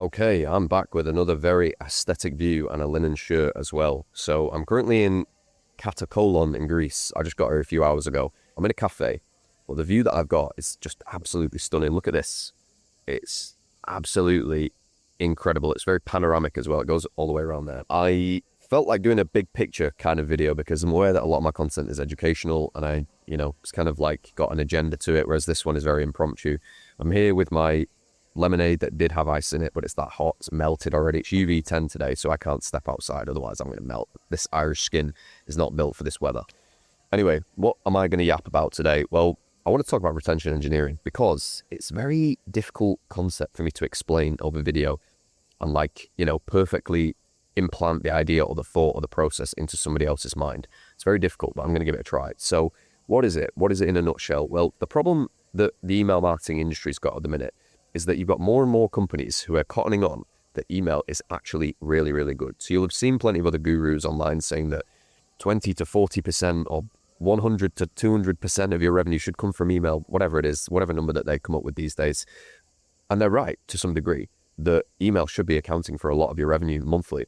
Okay, I'm back with another very aesthetic view and a linen shirt as well. So I'm currently in Katakolon in Greece. I just got here a few hours ago. I'm in a cafe, but the view that I've got is just absolutely stunning. Look at this. It's absolutely incredible. It's very panoramic as well. It goes all the way around there. I felt like doing a big picture kind of video because I'm aware that a lot of my content is educational and it's kind of like got an agenda to it, whereas this one is very impromptu. I'm here with my lemonade that did have ice in it, but it's that hot, it's melted already. It's UV10 today, so I can't step outside, otherwise I'm going to melt. This Irish skin is not built for this weather. Anyway, what am I going to yap about today? Well, I want to talk about retention engineering because it's a very difficult concept for me to explain over video and perfectly implant the idea or the thought or the process into somebody else's mind. It's very difficult, but I'm going to give it a try. So what is it? What is it in a nutshell? Well, the problem that the email marketing industry's got at the minute is that you've got more and more companies who are cottoning on that email is actually really, really good. So you'll have seen plenty of other gurus online saying that 20 to 40% or 100 to 200% of your revenue should come from email, whatever it is, whatever number that they come up with these days. And they're right to some degree. The email should be accounting for a lot of your revenue monthly.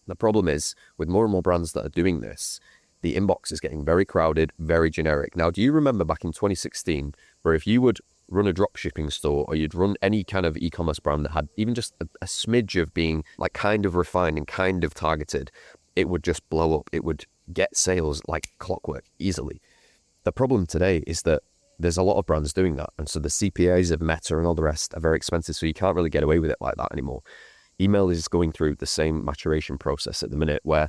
The problem is with more and more brands that are doing this, the inbox is getting very crowded, very generic. Now, do you remember back in 2016 where if you would run a drop shipping store or you'd run any kind of e-commerce brand that had even just a smidge of being like kind of refined and kind of targeted, it would just blow up. It would get sales like clockwork easily. The problem today is that there's a lot of brands doing that. And so the CPAs of Meta and all the rest are very expensive. So you can't really get away with it like that anymore. Email is going through the same maturation process at the minute where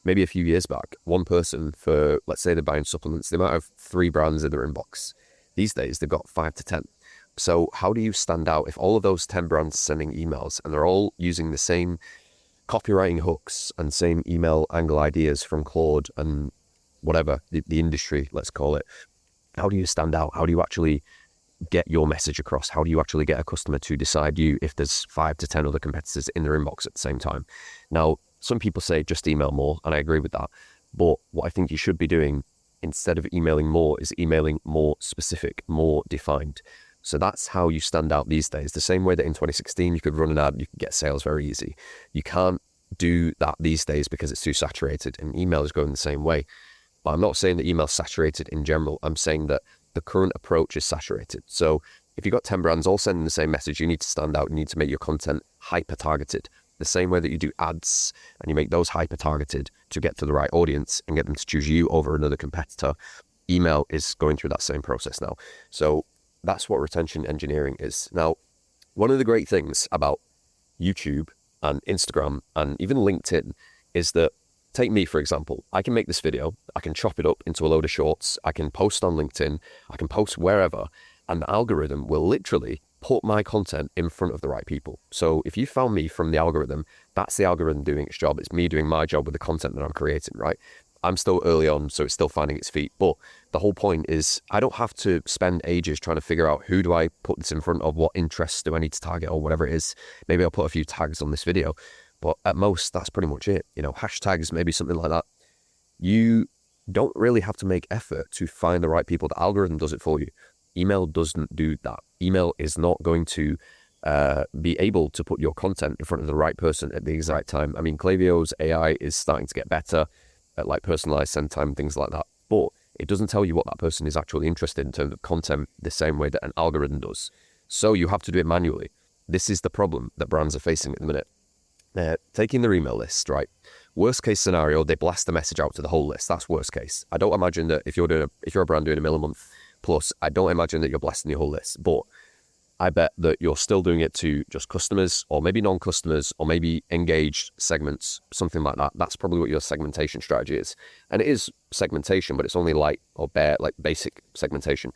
maybe a few years back, one person for, let's say they're buying supplements, they might have 3 brands in their inbox. These days, they've got 5 to 10. So how do you stand out if all of those 10 brands are sending emails and they're all using the same copywriting hooks and same email angle ideas from Claude and whatever, the industry, let's call it? How do you stand out? How do you actually get your message across? How do you actually get a customer to decide you if there's 5 to 10 other competitors in their inbox at the same time? Now, some people say just email more, and I agree with that. But what I think you should be doing instead of emailing more is emailing more specific, more defined. So that's how you stand out these days. The same way that in 2016 you could run an ad, you could get sales very easy. You can't do that these days because it's too saturated, and email is going the same way. But I'm not saying that email's saturated in general. I'm saying that the current approach is saturated. So if you've got 10 brands all sending the same message, you need to stand out. You need to make your content hyper-targeted. The same way that you do ads and you make those hyper-targeted to get to the right audience and get them to choose you over another competitor, email is going through that same process now. So that's what retention engineering is. Now, one of the great things about YouTube and Instagram and even LinkedIn is that, take me for example, I can make this video, I can chop it up into a load of shorts, I can post on LinkedIn, I can post wherever, and the algorithm will literally put my content in front of the right people. So if you found me from the algorithm, that's the algorithm doing its job. It's me doing my job with the content that I'm creating, right? I'm still early on, so it's still finding its feet. But the whole point is I don't have to spend ages trying to figure out who do I put this in front of, what interests do I need to target or whatever it is. Maybe I'll put a few tags on this video, but at most that's pretty much it. Hashtags, maybe something like that. You don't really have to make effort to find the right people. The algorithm does it for you. Email doesn't do that. Email is not going to be able to put your content in front of the right person at the exact time. I mean, Klaviyo's AI is starting to get better at personalized send time, things like that. But it doesn't tell you what that person is actually interested in terms of content the same way that an algorithm does. So you have to do it manually. This is the problem that brands are facing at the minute. They're taking their email list, right? Worst case scenario, they blast the message out to the whole list. That's worst case. I don't imagine that if you're a brand doing $1 million a month plus, I don't imagine that you're blasting your whole list. But I bet that you're still doing it to just customers or maybe non-customers or maybe engaged segments, something like that. That's probably what your segmentation strategy is. And it is segmentation, but it's only light or bare, like basic segmentation.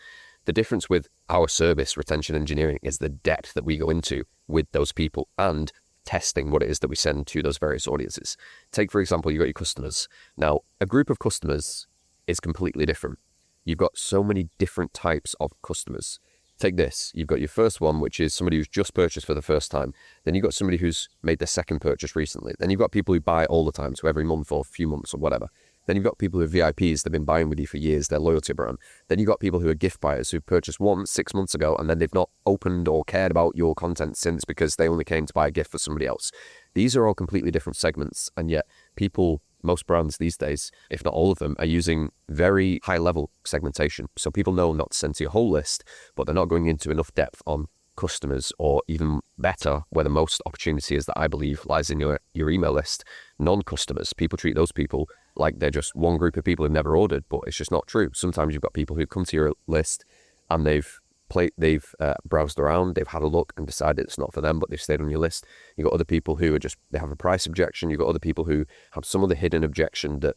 The difference with our service, retention engineering, is the depth that we go into with those people and testing what it is that we send to those various audiences. Take, for example, you've got your customers. Now, a group of customers is completely different. You've got so many different types of customers. Take this, you've got your first one, which is somebody who's just purchased for the first time. Then you've got somebody who's made their second purchase recently. Then you've got people who buy all the time, so every month or a few months or whatever. Then you've got people who are VIPs, they've been buying with you for years, their loyalty brand. Then you've got people who are gift buyers who purchased once 6 months ago and then they've not opened or cared about your content since because they only came to buy a gift for somebody else. These are all completely different segments, and yet most brands these days, if not all of them, are using very high level segmentation. So people know not to send to your whole list, but they're not going into enough depth on customers, or even better, where the most opportunity is that I believe lies in your email list, non-customers. People treat those people like they're just one group of people who've never ordered, but it's just not true. Sometimes you've got people who come to your list and they've browsed around, they've had a look and decided it's not for them, but they've stayed on your list. You've got other people who they have a price objection. You've got other people who have some other hidden objection that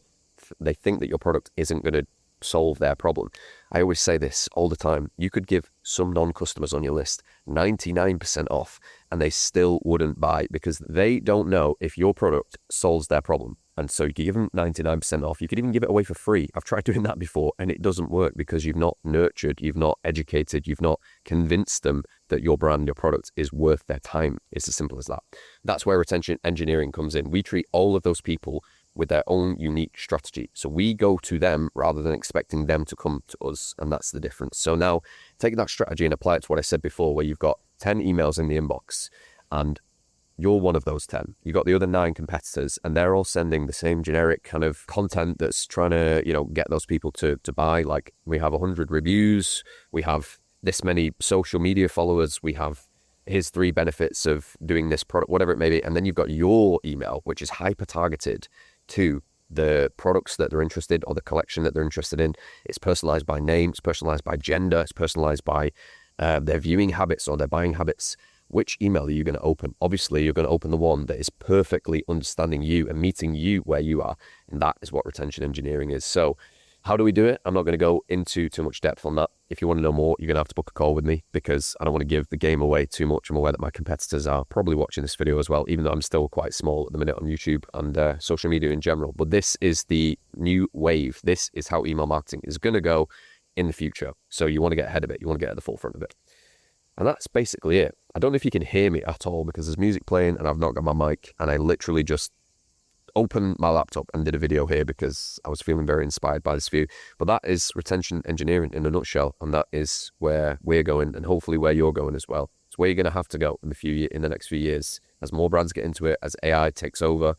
they think that your product isn't going to solve their problem. I always say this all the time. You could give some non-customers on your list 99% off and they still wouldn't buy because they don't know if your product solves their problem. And so you can give them 99% off. You could even give it away for free. I've tried doing that before and it doesn't work because you've not nurtured, you've not educated, you've not convinced them that your brand, your product is worth their time. It's as simple as that. That's where retention engineering comes in. We treat all of those people with their own unique strategy. So we go to them rather than expecting them to come to us. And that's the difference. So now take that strategy and apply it to what I said before, where you've got 10 emails in the inbox and you're one of those 10. You've got the other 9 competitors and they're all sending the same generic kind of content that's trying to, get those people to buy. Like we have 100 reviews, we have this many social media followers, we have here's 3 benefits of doing this product, whatever it may be. And then you've got your email, which is hyper targeted to the products that they're interested or the collection that they're interested in. It's personalized by name, it's personalized by gender, it's personalized by their viewing habits or their buying habits. Which email are you going to open? Obviously, you're going to open the one that is perfectly understanding you and meeting you where you are. And that is what retention engineering is. So how do we do it? I'm not going to go into too much depth on that. If you want to know more, you're going to have to book a call with me because I don't want to give the game away too much. I'm aware that my competitors are probably watching this video as well, even though I'm still quite small at the minute on YouTube and social media in general. But this is the new wave. This is how email marketing is going to go in the future. So you want to get ahead of it. You want to get at the forefront of it. And that's basically it. I don't know if you can hear me at all because there's music playing and I've not got my mic, and I literally just opened my laptop and did a video here because I was feeling very inspired by this view. But that is retention engineering in a nutshell, and that is where we're going and hopefully where you're going as well. It's where you're going to have to go in the next few years as more brands get into it, as AI takes over,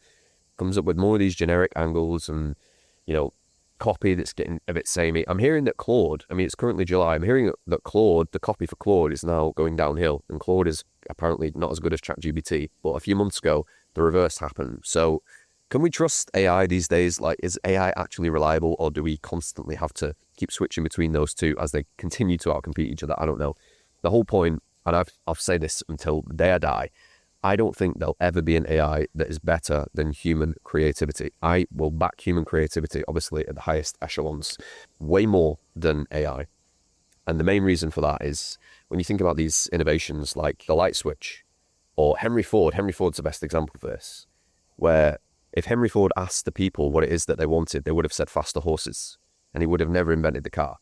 comes up with more of these generic angles and, copy that's getting a bit samey. I'm hearing that Claude, it's currently July, I'm hearing that Claude, the copy for Claude is now going downhill, and Claude is apparently not as good as ChatGPT, but a few months ago, the reverse happened. So can we trust AI these days? Like, is AI actually reliable, or do we constantly have to keep switching between those two as they continue to outcompete each other? I don't know. The whole point, and I'll say this until the day I die, I don't think there'll ever be an AI that is better than human creativity. I will back human creativity, obviously, at the highest echelons, way more than AI. And the main reason for that is when you think about these innovations like the light switch or Henry Ford's the best example for this, where if Henry Ford asked the people what it is that they wanted, they would have said faster horses, and he would have never invented the car.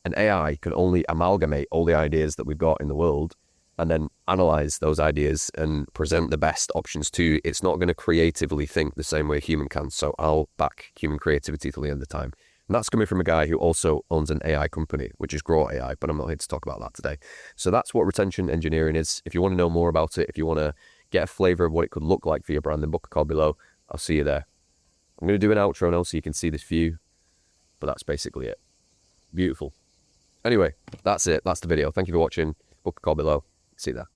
And AI could only amalgamate all the ideas that we've got in the world and then analyze those ideas and present the best options to you. It's not going to creatively think the same way a human can. So I'll back human creativity till the end of time. And that's coming from a guy who also owns an AI company, which is Grow AI, but I'm not here to talk about that today. So that's what retention engineering is. If you want to know more about it, if you want to get a flavor of what it could look like for your brand, then book a call below. I'll see you there. I'm going to do an outro now so you can see this view, but that's basically it. Beautiful. Anyway, that's it. That's the video. Thank you for watching. Book a call below. See you there.